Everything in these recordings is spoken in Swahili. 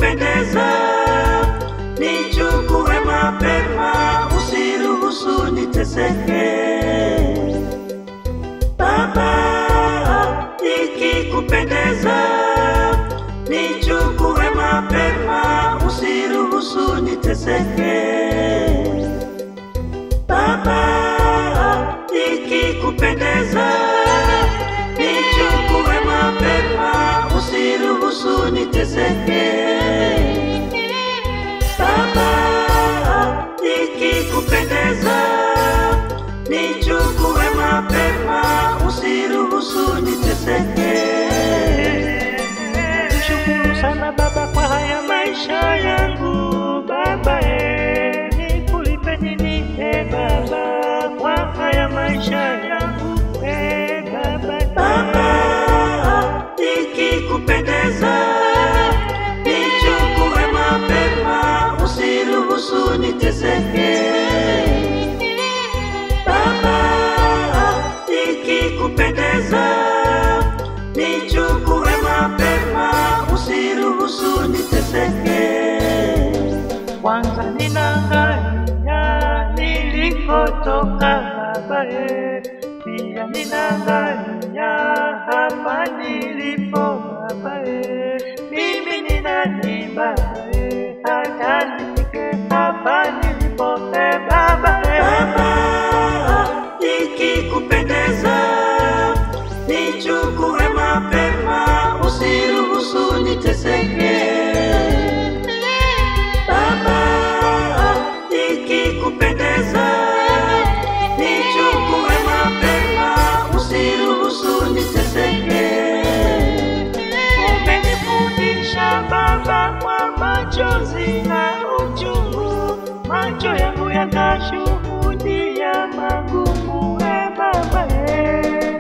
ikikupendeza nichukue mapema, usiruhusu niteseke. Baba, ikikupendeza nichukue mapema, usiruhusu niteseke. Baba, ikikupendeza nichukue mapema, usiruhusu niteseke. Baba, ikikupendeza nichukue mapema, usiruhusu niteseke. Nishukuru sana Baba kwa haya maisha yangu Baba, nikulipe nini Baba kwa haya maisha yangu Baba. Baba, ikikupendeza nichukue mapema, usiruhusu niteseke. Baba, ikikupendeza nichukue mapema, usiruhusu niteseke. Kwanza ninaangalia nilikotoka Baba, pia ninaangalia hapa nilipo Baba. Mimi ni nani Baba, hata nifike hapa nilipo Baba. Baba, ikikupendeza nichukue mapema, usiruhusu niteseke. Baba, ikikupendeza nichukue mapema, usiruhusu niteseke. Umenifundisha Baba kwa machozi na uchungu, macho yangu yakashuhudia magumu Baba.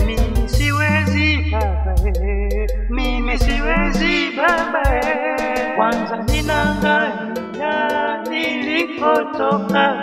Mimi siwezi Baba, mimi siwezi Baba. Kwanza ninaangalia nilikotoka